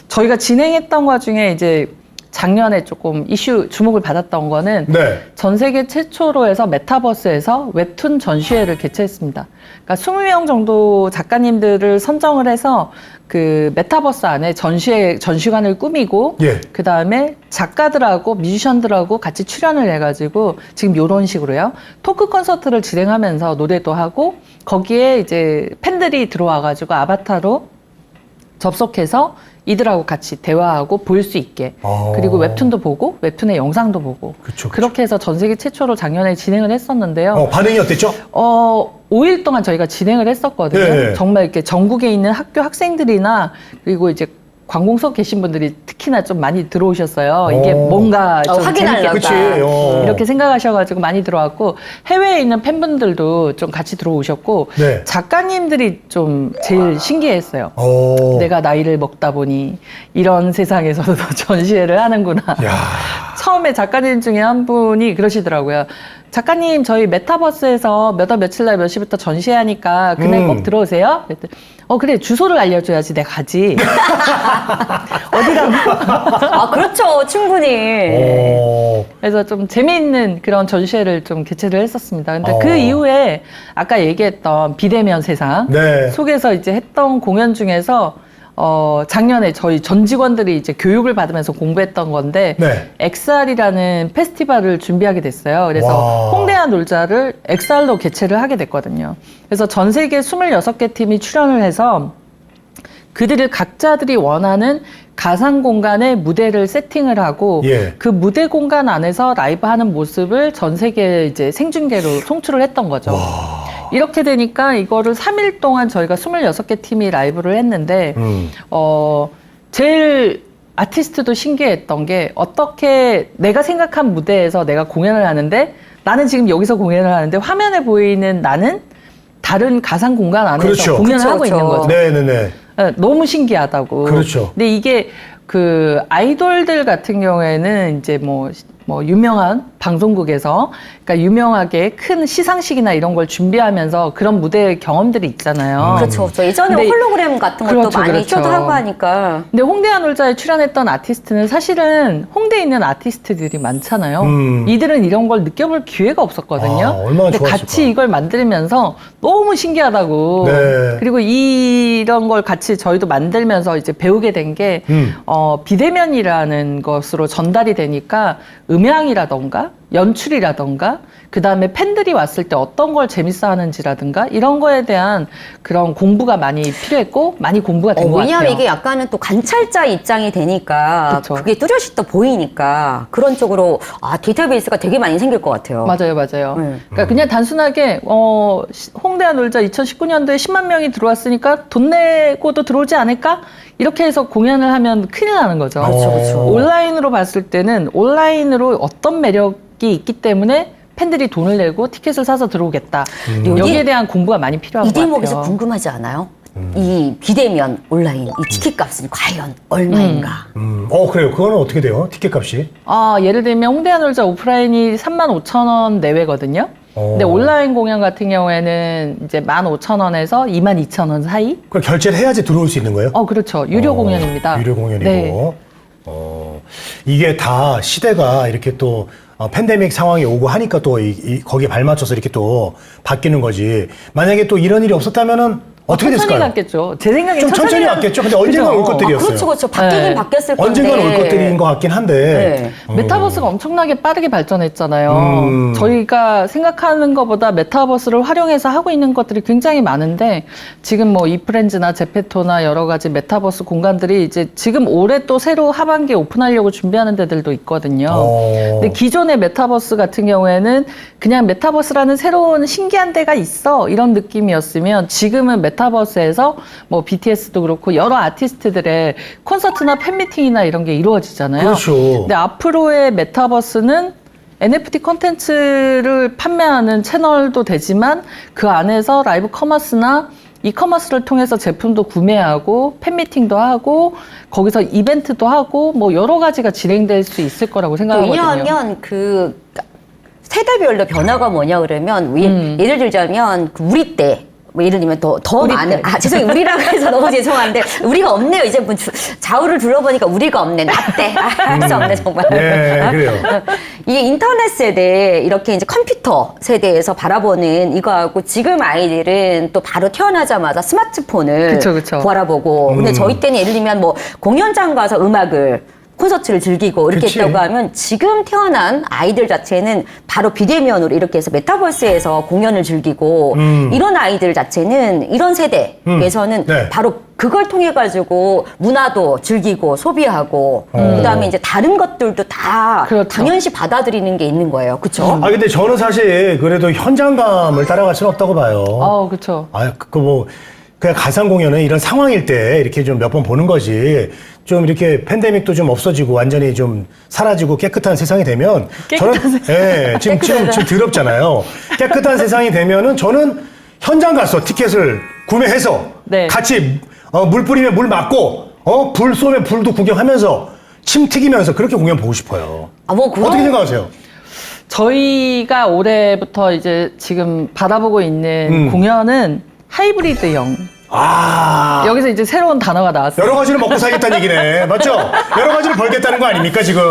저희가 진행했던 것 중에 이제 작년에 조금 이슈 주목을 받았던 거는 네. 전 세계 최초로 해서 메타버스에서 웹툰 전시회를 개최했습니다. 그러니까 20명 정도 작가님들을 선정을 해서 그 메타버스 안에 전시관을 꾸미고 예. 그 다음에 작가들하고 뮤지션들하고 같이 출연을 해가지고 지금 이런 식으로요. 토크 콘서트를 진행하면서 노래도 하고 거기에 이제 팬들이 들어와가지고 아바타로 접속해서 이들하고 같이 대화하고 볼 수 있게, 그리고 웹툰도 보고 웹툰의 영상도 보고, 그쵸. 그렇게 해서 전 세계 최초로 작년에 진행을 했었는데요. 반응이 어땠죠? 5일 동안 저희가 진행을 했었거든요. 네. 정말 이렇게 전국에 있는 학교 학생들이나 그리고 이제 관공서 계신 분들이 특히나 좀 많이 들어오셨어요. 이게 뭔가 좀 확인하려고. 그치. 재밌겠다. 이렇게 생각하셔가지고 많이 들어왔고, 해외에 있는 팬분들도 좀 같이 들어오셨고, 네. 작가님들이 좀 제일 신기했어요. 내가 나이를 먹다 보니 이런 세상에서도 전시회를 하는구나. 야. 처음에 작가님 중에 한 분이 그러시더라고요. 작가님, 저희 메타버스에서 몇 월 며칠 날 몇 시부터 전시회하니까 그날 꼭 들어오세요. 그랬더니 그래, 주소를 알려줘야지 내가 가지. 어디라고? 아, 그렇죠. 충분히. 그래서 좀 재미있는 그런 전시회를 좀 개최를 했었습니다. 근데 그 이후에 아까 얘기했던 비대면 세상 네. 속에서 이제 했던 공연 중에서 작년에 저희 전 직원들이 이제 교육을 받으면서 공부했던 건데, 네. 엑스알이라는 페스티벌을 준비하게 됐어요. 그래서 와. 홍대와 놀자를 엑스알로 개최를 하게 됐거든요. 그래서 전 세계 26개 팀이 출연을 해서 그들을 각자들이 원하는 가상 공간에 무대를 세팅을 하고, 예. 그 무대 공간 안에서 라이브 하는 모습을 전 세계에 이제 생중계로 송출을 했던 거죠. 이렇게 되니까 이거를 3일 동안 저희가 26개 팀이 라이브를 했는데, 제일 아티스트도 신기했던 게, 어떻게 내가 생각한 무대에서 내가 공연을 하는데, 나는 지금 여기서 공연을 하는데 화면에 보이는 나는 다른 가상 공간 안에서 그렇죠. 공연을 그쵸, 하고 그쵸. 있는 거죠. 네네네. 너무 신기하다고. 그렇죠. 근데 이게 그 아이돌들 같은 경우에는 이제 뭐 유명한 방송국에서, 그러니까 유명하게 큰 시상식이나 이런 걸 준비하면서 그런 무대 경험들이 있잖아요. 그렇죠. 저 예전에 근데 홀로그램 같은 것도 그렇죠, 많이 그렇죠. 쇼도 하고 하니까. 근데 홍대와 놀자에 출연했던 아티스트는 사실은 홍대에 있는 아티스트들이 많잖아요. 이들은 이런 걸 느껴볼 기회가 없었거든요. 얼마나 근데 좋았을까. 같이 이걸 만들면서 너무 신기하다고. 네. 그리고 이런 걸 같이 저희도 만들면서 이제 배우게 된 게, 비대면이라는 것으로 전달이 되니까 음향이라던가 연출이라던가 그 다음에 팬들이 왔을 때 어떤 걸 재밌어 하는지라든가 이런 거에 대한 그런 공부가 많이 필요했고 많이 공부가 된 것 같아요. 왜냐하면 이게 약간은 또 관찰자 입장이 되니까 그쵸. 그게 뚜렷이 또 보이니까 그런 쪽으로 데이터베이스가 되게 많이 생길 것 같아요. 맞아요. 네. 그러니까 그냥 단순하게 홍대와 놀자 2019년도에 10만 명이 들어왔으니까 돈 내고도 들어오지 않을까? 이렇게 해서 공연을 하면 큰일 나는 거죠. 그렇죠, 그렇죠. 온라인으로 봤을 때는 온라인으로 어떤 매력이 있기 때문에 팬들이 돈을 내고 티켓을 사서 들어오겠다. 여기에 대한 공부가 많이 필요한 이 것 같아요. 대목에서 궁금하지 않아요? 이 비대면 온라인 이 티켓 값은 과연 얼마인가? 그래요. 그거는 어떻게 돼요? 티켓 값이? 예를 들면 홍대와 놀자 오프라인이 35,000원 내외거든요. 근데 온라인 공연 같은 경우에는 이제 15,000원에서 22,000원 사이? 그걸 결제를 해야지 들어올 수 있는 거예요? 그렇죠. 유료 공연입니다. 유료 공연이고. 네. 이게 다 시대가 이렇게 또 팬데믹 상황이 오고 하니까 또 거기에 발맞춰서 이렇게 또 바뀌는 거지. 만약에 또 이런 일이 없었다면은 어떻게 천천히 됐을까요? 갔겠죠. 제 생각엔 좀 천천히 왔겠죠. 근데 언젠간 올 것들이었어요. 그렇죠, 그렇죠. 바뀌긴 네. 바뀌었을 건데. 언젠간 올 것들인 것 같긴 한데. 메타버스가 엄청나게 빠르게 발전했잖아요. 저희가 생각하는 것보다 메타버스를 활용해서 하고 있는 것들이 굉장히 많은데 지금 뭐 이프렌즈나 제페토나 여러 가지 메타버스 공간들이 이제 지금 올해 또 새로 하반기에 오픈하려고 준비하는 데들도 있거든요. 근데 기존의 메타버스 같은 경우에는 그냥 메타버스라는 새로운 신기한 데가 있어 이런 느낌이었으면 지금은 메타버스에서 뭐 BTS도 그렇고 여러 아티스트들의 콘서트나 팬미팅이나 이런 게 이루어지잖아요. 그렇죠. 근데 앞으로의 메타버스는 NFT 콘텐츠를 판매하는 채널도 되지만 그 안에서 라이브 커머스나 이커머스를 통해서 제품도 구매하고 팬미팅도 하고 거기서 이벤트도 하고 뭐 여러 가지가 진행될 수 있을 거라고 생각하거든요. 왜냐하면 그 세대별로 변화가 뭐냐 그러면 예를 들자면 그 우리 때 뭐 예를 들면 더 우리 많은 때. 죄송해요 우리라고 해서 너무 죄송한데 우리가 없네요 이제 뭐 좌우를 둘러보니까 우리가 없네 나 때 할 수 없네 정말 네, 그래요. 이게 인터넷 세대 이렇게 이제 컴퓨터 세대에서 바라보는 이거하고 지금 아이들은 또 바로 태어나자마자 스마트폰을 그쵸. 바라보고 근데 저희 때는 예를 들면 뭐 공연장 가서 음악을 콘서트를 즐기고 이렇게 그치. 했다고 하면 지금 태어난 아이들 자체는 바로 비대면으로 이렇게 해서 메타버스에서 공연을 즐기고 이런 아이들 자체는 이런 세대에서는 네. 바로 그걸 통해 가지고 문화도 즐기고 소비하고 그다음에 이제 다른 것들도 다 그렇죠. 당연시 받아들이는 게 있는 거예요. 그렇죠? 아, 근데 저는 사실 그래도 현장감을 따라갈 수는 없다고 봐요. 그렇죠. 아, 그냥 가상 공연은 이런 상황일 때 이렇게 좀 몇 번 보는 거지. 좀 이렇게 팬데믹도 좀 없어지고 완전히 좀 사라지고 깨끗한 세상이 되면 저는 지금 더럽잖아요. 깨끗한 세상이 되면은 저는 현장 가서 티켓을 구매해서 네. 같이 물 뿌리면 물 맞고 불 쏘면 불도 구경하면서 침 튀기면서 그렇게 공연 보고 싶어요. 뭐 그런 어떻게 생각하세요? 저희가 올해부터 이제 지금 받아보고 있는 공연은 하이브리드형. 아. 여기서 이제 새로운 단어가 나왔어요. 여러 가지를 먹고 살겠다는 얘기네. 맞죠? 여러 가지를 벌겠다는 거 아닙니까, 지금?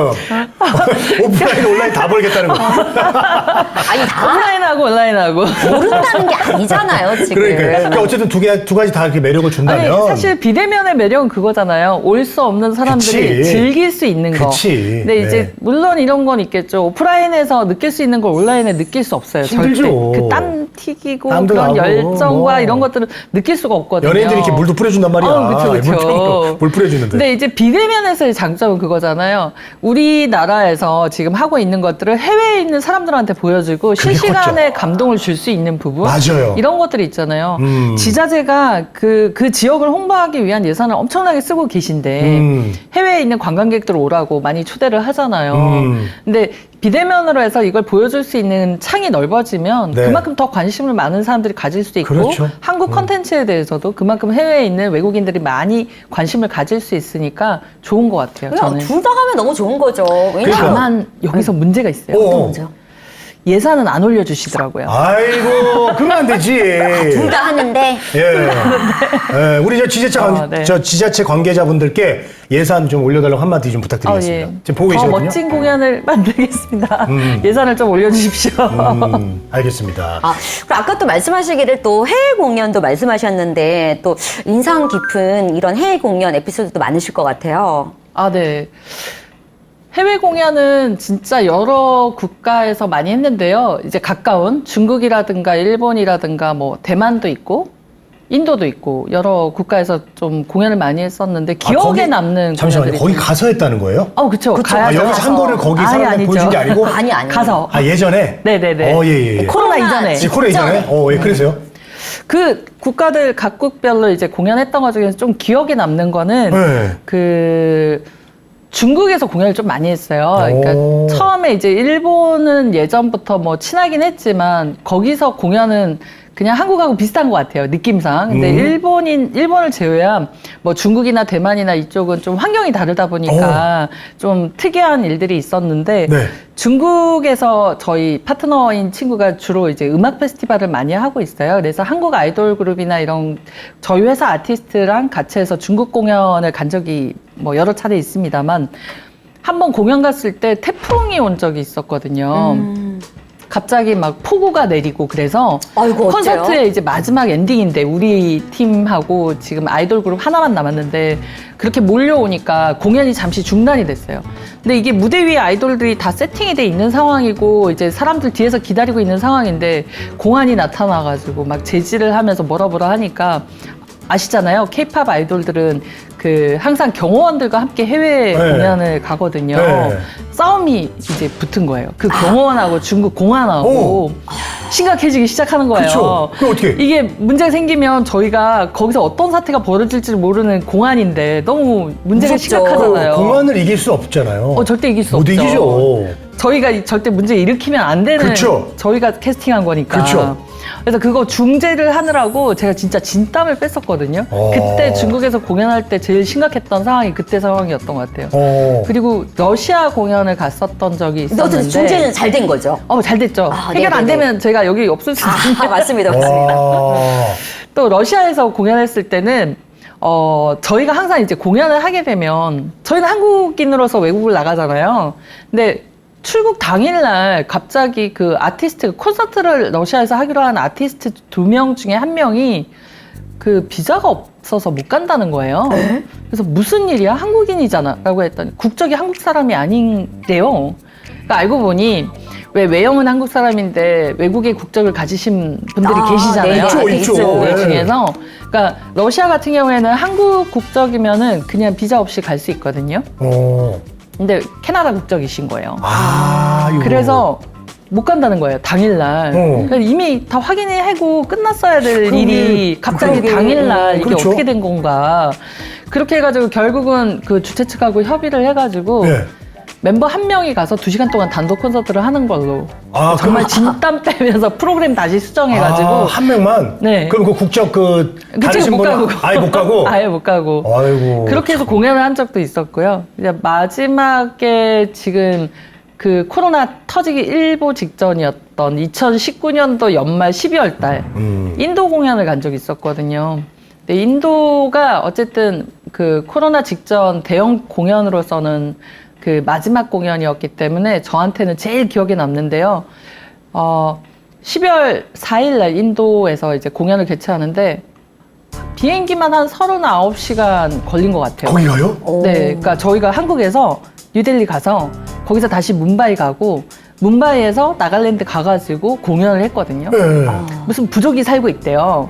오프라인, 온라인 다 벌겠다는 거. 아니 다 오프라인하고 온라인하고. 모른다는 게 아니잖아요 지금. 그러니까 어쨌든 두 가지 다 이렇게 매력을 아니, 준다면. 사실 비대면의 매력은 그거잖아요. 올 수 없는 사람들이 그치. 즐길 수 있는 거. 그치. 근데 이제 네. 물론 이런 건 있겠죠. 오프라인에서 느낄 수 있는 걸 온라인에 느낄 수 없어요. 힘들죠. 절대. 그 땀 튀기고 땀도 그런 나고, 열정과 뭐. 이런 것들을 느낄 수가 없거든요. 연예인들이 이렇게 물도 뿌려준단 말이야. 그쵸. 물 뿌려주는데. 근데 이제 비대면에서의 장점은 그거잖아요. 우리나라에서 지금 하고 있는 것들을 해외에 있는 사람들한테 보여주고 그게 실시간에 컸죠. 감동을 줄 수 있는 부분. 맞아요. 이런 것들이 있잖아요. 지자체가 그 지역을 홍보하기 위한 예산을 엄청나게 쓰고 계신데 해외에 있는 관광객들 오라고 많이 초대를 하잖아요. 근데 비대면으로 해서 이걸 보여줄 수 있는 창이 넓어지면 네. 그만큼 더 관심을 많은 사람들이 가질 수도 있고 그렇죠. 한국 컨텐츠에 대해서도 그만큼 해외에 있는 외국인들이 많이 관심을 가질 수 있으니까 좋은 것 같아요. 저는. 둘 다 하면 너무 좋은 거죠. 왜냐면 그러니까. 다만 여기서 문제가 있어요. 어. 문제요? 예산은 안 올려주시더라고요. 아이고, 그러면 안 되지. 둘 다 하는데 예. 우리 저 지자체 관계자분들께 예산 좀 올려달라고 한마디 좀 부탁드리겠습니다. 예. 지금 보고 더 계시거든요. 멋진 공연을 만들겠습니다. 예산을 좀 올려주십시오. 알겠습니다. 그리고 아까 또 말씀하시기를 또 해외 공연도 말씀하셨는데 또 인상 깊은 이런 해외 공연 에피소드도 많으실 것 같아요. 네. 해외 공연은 진짜 여러 국가에서 많이 했는데요. 이제 가까운 중국이라든가 일본이라든가 뭐 대만도 있고 인도도 있고 여러 국가에서 좀 공연을 많이 했었는데 기억에 남는 잠시만요. 공연들이 거기 가서 했다는 거예요? 그쵸. 그쵸. 가야죠. 여기서 한 거를 거기 사람들 아니죠. 보여준 게 아니고? 아니. 가서. 예전에? 네네네. 예. 코로나 이전에. 코로나 이전에? 예, 그래서요? 그 국가들 각국별로 이제 공연했던 것 중에서 좀 기억에 남는 거는 네. 그 중국에서 공연을 좀 많이 했어요. 그러니까 오. 처음에 이제 일본은 예전부터 뭐 친하긴 했지만 거기서 공연은 그냥 한국하고 비슷한 것 같아요, 느낌상. 근데 일본을 제외한 뭐 중국이나 대만이나 이쪽은 좀 환경이 다르다 보니까 좀 특이한 일들이 있었는데 네. 중국에서 저희 파트너인 친구가 주로 이제 음악 페스티벌을 많이 하고 있어요. 그래서 한국 아이돌 그룹이나 이런 저희 회사 아티스트랑 같이 해서 중국 공연을 간 적이 뭐 여러 차례 있습니다만 한 번 공연 갔을 때 태풍이 온 적이 있었거든요. 갑자기 막 폭우가 내리고 그래서 아이고, 어째요? 콘서트의 이제 마지막 엔딩인데 우리 팀하고 지금 아이돌 그룹 하나만 남았는데 그렇게 몰려오니까 공연이 잠시 중단이 됐어요. 근데 이게 무대 위에 아이돌들이 다 세팅이 돼 있는 상황이고 이제 사람들 뒤에서 기다리고 있는 상황인데 공안이 나타나가지고 막 제지를 하면서 뭐라 하니까 아시잖아요. K-팝 아이돌들은 그 항상 경호원들과 함께 해외 네. 공연을 가거든요. 네. 싸움이 이제 붙은 거예요. 그 경호원하고 중국 공안하고 심각해지기 시작하는 거예요. 그쵸. 그럼 어떻게? 이게 문제가 생기면 저희가 거기서 어떤 사태가 벌어질지 모르는 공안인데 너무 문제가 무섭죠. 심각하잖아요. 공안을 이길 수 없잖아요. 절대 이길 수 못 없죠. 이기죠. 저희가 절대 문제 일으키면 안 되는 그쵸. 저희가 캐스팅한 거니까. 그쵸. 그래서 그거 중재를 하느라고 제가 진짜 진땀을 뺐었거든요. 그때 중국에서 공연할 때 제일 심각했던 상황이 그때 상황이었던 것 같아요. 그리고 러시아 공연을 갔었던 적이 근데 어쨌든 있었는데 중재는 잘 된 거죠. 잘 됐죠. 아, 해결 안 네네네. 되면 제가 여기 없을 수 있는데 맞습니다. 맞습니다. 또 러시아에서 공연했을 때는 저희가 항상 이제 공연을 하게 되면 저희는 한국인으로서 외국을 나가잖아요. 근데 출국 당일날 갑자기 그 아티스트 콘서트를 러시아에서 하기로 한 아티스트 2명 중에 1명이 그 비자가 없어서 못 간다는 거예요. 그래서 무슨 일이야? 한국인이잖아 라고 했더니 국적이 한국 사람이 아닌데요. 그러니까 알고 보니 왜 외형은 한국 사람인데 외국의 국적을 가지신 분들이 계시잖아요. 네, 있죠. 아티스트들 네. 중에서. 그러니까 러시아 같은 경우에는 한국 국적이면은 그냥 비자 없이 갈 수 있거든요. 근데 캐나다 국적이신 거예요. 이거. 그래서 못 간다는 거예요. 당일날. 그러니까 이미 다 확인하고 끝났어야 될 그러게, 일이 갑자기 그러게. 당일날 이게 그렇죠. 어떻게 된 건가. 그렇게 해가지고 결국은 그 주최 측하고 협의를 해가지고 예. 멤버 1명이 가서 2시간 동안 단독 콘서트를 하는 걸로. 그럼- 정말 진땀 빼면서 프로그램 다시 수정해가지고. 한 명만? 네. 그럼 그 국적 그치, 다르신 못 분은 가고. 아예 못 가고? 아예 못 가고. 아이고. 그렇게 해서 공연을 한 적도 있었고요. 이제 마지막에 지금 그 코로나 터지기 일보 직전이었던 2019년도 연말 12월 달 인도 공연을 간 적이 있었거든요. 근데 인도가 어쨌든 그 코로나 직전 대형 공연으로서는 그 마지막 공연이었기 때문에 저한테는 제일 기억에 남는데요. 12월 4일 날 인도에서 이제 공연을 개최하는데 비행기만 한 39시간 걸린 것 같아요. 거기 가요? 네, 그러니까 저희가 한국에서 뉴델리 가서 거기서 다시 뭄바이 가고 뭄바이에서 나갈랜드 가가지고 공연을 했거든요. 네. 무슨 부족이 살고 있대요.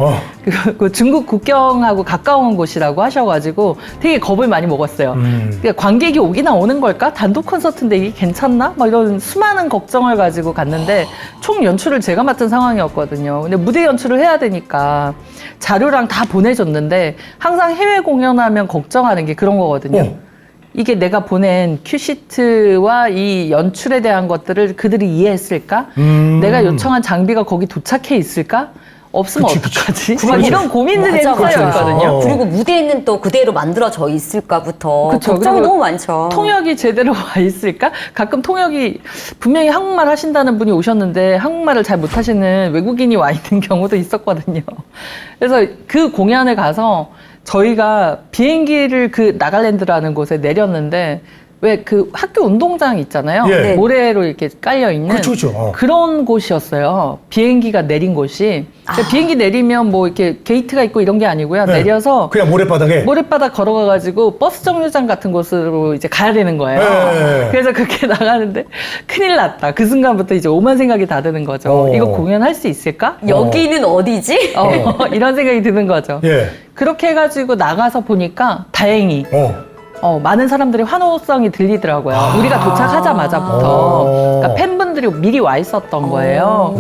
그 중국 국경하고 가까운 곳이라고 하셔가지고 되게 겁을 많이 먹었어요. 그러니까 관객이 오기나 오는 걸까? 단독 콘서트인데 이게 괜찮나? 막 이런 수많은 걱정을 가지고 갔는데 총 연출을 제가 맡은 상황이었거든요. 근데 무대 연출을 해야 되니까 자료랑 다 보내줬는데 항상 해외 공연하면 걱정하는 게 그런 거거든요. 이게 내가 보낸 큐시트와 이 연출에 대한 것들을 그들이 이해했을까? 내가 요청한 장비가 거기 도착해 있을까? 없으면 그치. 어떡하지? 막 이런 고민들이 맞아, 맞아. 쌓여있거든요. 그리고 무대에는 또 그대로 만들어져 있을까부터 그쵸. 걱정이 그리고 너무 많죠. 통역이 제대로 와 있을까? 가끔 통역이 분명히 한국말 하신다는 분이 오셨는데 한국말을 잘 못하시는 외국인이 와 있는 경우도 있었거든요. 그래서 그 공연을 가서 저희가 비행기를 그 나갈랜드라는 곳에 내렸는데 왜 그 학교 운동장 있잖아요. 예. 모래로 이렇게 깔려 있는 그렇죠. 그런 곳이었어요. 비행기가 내린 곳이. 그러니까 비행기 내리면 뭐 이렇게 게이트가 있고 이런 게 아니고요. 네. 내려서 그냥 모래바닥에? 모래바닥 걸어가가지고 버스 정류장 같은 곳으로 이제 가야 되는 거예요. 네. 그래서 그렇게 나가는데 큰일 났다. 그 순간부터 이제 오만 생각이 다 드는 거죠. 이거 공연할 수 있을까? 여기는 어디지? 이런 생각이 드는 거죠. 예. 그렇게 해가지고 나가서 보니까 다행히 많은 사람들이 환호성이 들리더라고요. 우리가 도착하자마자부터. 그러니까 팬분들이 미리 와 있었던 거예요.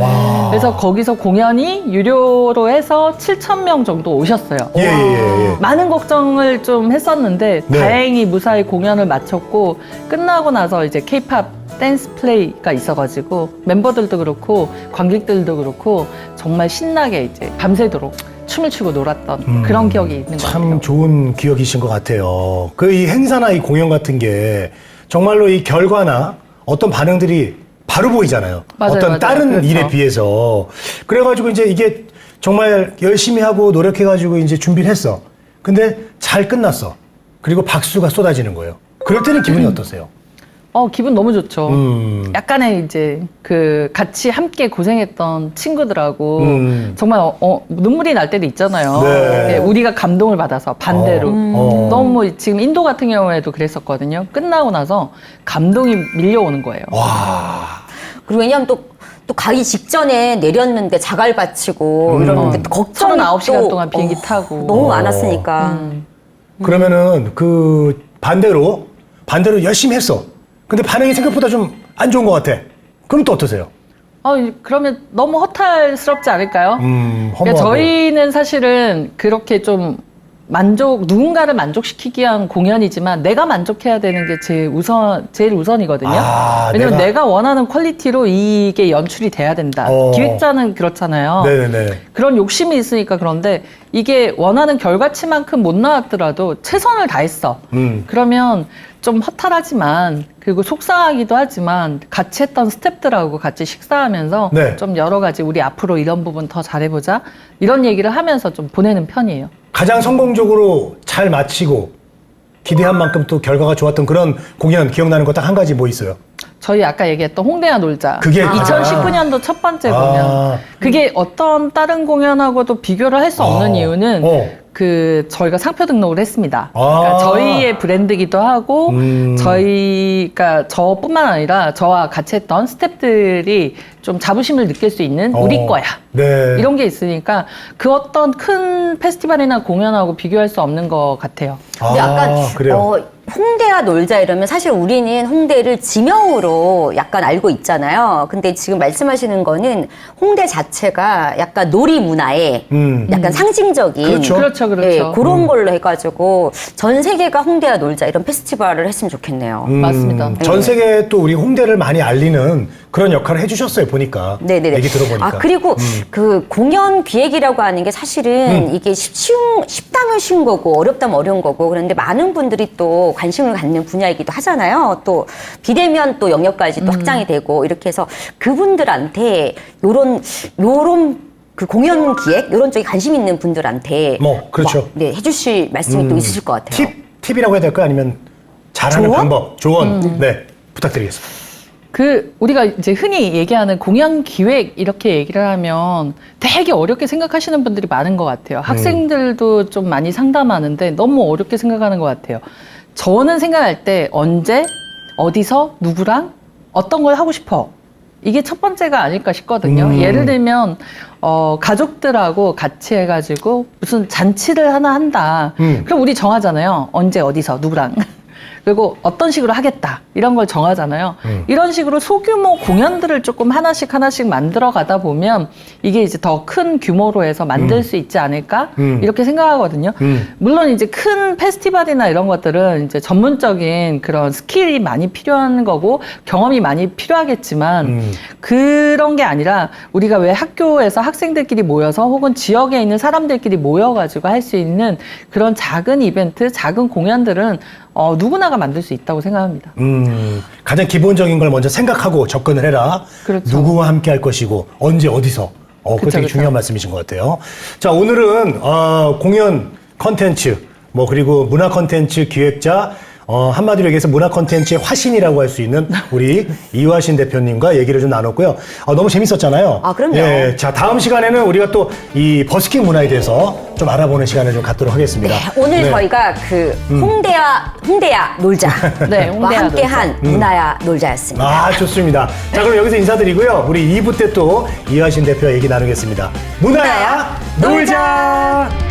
그래서 거기서 공연이 유료로 해서 7,000명 정도 오셨어요. 예. 많은 걱정을 좀 했었는데 네. 다행히 무사히 공연을 마쳤고 끝나고 나서 이제 K-팝 댄스 플레이가 있어가지고 멤버들도 그렇고 관객들도 그렇고 정말 신나게 이제 밤새도록 춤을 추고 놀았던 그런 기억이 있는 것 참 같아요. 좋은 기억이신 것 같아요. 그 이 행사나 이 공연 같은 게 정말로 이 결과나 어떤 반응들이 바로 보이잖아요. 맞아요, 어떤 맞아요. 다른 그렇죠. 일에 비해서. 그래가지고 이제 이게 정말 열심히 하고 노력해가지고 이제 준비를 했어. 근데 잘 끝났어. 그리고 박수가 쏟아지는 거예요. 그럴 때는 기분이 어떠세요? 기분 너무 좋죠. 약간의 이제 그 같이 함께 고생했던 친구들하고 정말 눈물이 날 때도 있잖아요. 네. 네, 우리가 감동을 받아서 반대로. 너무 지금 인도 같은 경우에도 그랬었거든요. 끝나고 나서 감동이 밀려오는 거예요. 와. 그리고 왜냐하면 또 가기 직전에 내렸는데 자갈 바치고 이러는데 걱정이 39시간 또, 동안 비행기 타고. 너무 많았으니까. 그러면은 그 반대로 열심히 했어. 근데 반응이 생각보다 좀 안 좋은 것 같아. 그럼 또 어떠세요? 그러면 너무 허탈스럽지 않을까요? 허무하고. 그러니까 저희는 사실은 그렇게 좀 누군가를 만족시키기 위한 공연이지만 내가 만족해야 되는 게 제일 우선이거든요. 왜냐면 내가 원하는 퀄리티로 이게 연출이 돼야 된다. 기획자는 그렇잖아요. 네네네. 그런 욕심이 있으니까 그런데 이게 원하는 결과치만큼 못 나왔더라도 최선을 다했어. 그러면 좀 허탈하지만 그리고 속상하기도 하지만 같이 했던 스태프들하고 같이 식사하면서 네. 좀 여러 가지 우리 앞으로 이런 부분 더 잘해보자 이런 얘기를 하면서 좀 보내는 편이에요. 가장 성공적으로 잘 마치고 기대한 만큼 또 결과가 좋았던 그런 공연 기억나는 거 딱 한 가지 뭐 있어요? 저희 아까 얘기했던 홍대야 놀자. 그게 2019년도 첫 번째 공연. 그게 어떤 다른 공연하고도 비교를 할 수 없는 이유는 저희가 상표 등록을 했습니다. 그러니까 저희의 브랜드기도 하고 저희가 저뿐만 아니라 저와 같이 했던 스태프들이 좀 자부심을 느낄 수 있는 우리 거야. 네. 이런 게 있으니까 그 어떤 큰 페스티벌이나 공연하고 비교할 수 없는 것 같아요. 근데 약간 그래요? 홍대야 놀자 이러면 사실 우리는 홍대를 지명으로 약간 알고 있잖아요. 근데 지금 말씀하시는 거는 홍대 자체가 약간 놀이 문화의 약간 상징적인 그렇죠. 그렇죠. 그런 걸로 해가지고 전 세계가 홍대야 놀자 이런 페스티벌을 했으면 좋겠네요. 맞습니다. 전 세계에 또 우리 홍대를 많이 알리는 그런 역할을 해주셨어요, 보니까. 네네네. 얘기 들어보니까. 그리고 그 공연 기획이라고 하는 게 사실은 이게 쉽다면 쉬운 거고 어렵다면 어려운 거고 그런데 많은 분들이 또 관심을 갖는 분야이기도 하잖아요. 또 비대면 또 영역까지 또 확장이 되고 이렇게 해서 그분들한테 요런 그 공연 기획 이런 쪽에 관심 있는 분들한테 그렇죠. 네, 해주실 말씀이 또 있으실 것 같아요. 팁이라고 해야 될까요? 아니면 잘하는 조언? 방법, 조언. 네, 부탁드리겠습니다. 우리가 이제 흔히 얘기하는 공연 기획 이렇게 얘기를 하면 되게 어렵게 생각하시는 분들이 많은 것 같아요. 학생들도 좀 많이 상담하는데 너무 어렵게 생각하는 것 같아요. 저는 생각할 때 언제, 어디서, 누구랑 어떤 걸 하고 싶어. 이게 첫 번째가 아닐까 싶거든요. 예를 들면 가족들하고 같이 해가지고 무슨 잔치를 하나 한다. 그럼 우리 정하잖아요. 언제, 어디서, 누구랑. 그리고 어떤 식으로 하겠다 이런 걸 정하잖아요. 이런 식으로 소규모 공연들을 조금 하나씩 만들어 가다 보면 이게 이제 더 큰 규모로 해서 만들 수 있지 않을까 이렇게 생각하거든요. 물론 이제 큰 페스티벌이나 이런 것들은 이제 전문적인 그런 스킬이 많이 필요한 거고 경험이 많이 필요하겠지만 그런 게 아니라 우리가 왜 학교에서 학생들끼리 모여서 혹은 지역에 있는 사람들끼리 모여가지고 할 수 있는 그런 작은 이벤트, 작은 공연들은 누구나가 만들 수 있다고 생각합니다. 가장 기본적인 걸 먼저 생각하고 접근을 해라. 그렇죠. 누구와 함께 할 것이고 언제 어디서. 그거 되게 중요한 말씀이신 것 같아요. 자, 오늘은 공연 컨텐츠 그리고 문화 컨텐츠 기획자 한마디로 얘기해서 문화 컨텐츠의 화신이라고 할 수 있는 우리 이화신 대표님과 얘기를 좀 나눴고요. 너무 재밌었잖아요. 그럼요. 예, 자, 다음 시간에는 우리가 또 이 버스킹 문화에 대해서 좀 알아보는 시간을 좀 갖도록 하겠습니다. 네, 오늘 저희가 그 홍대야 놀자 네, 와 홍대야 함께한 문화야 놀자였습니다. 좋습니다. 자, 그럼 여기서 인사드리고요. 우리 2부 때 또 이화신 대표와 얘기 나누겠습니다. 문화야 놀자!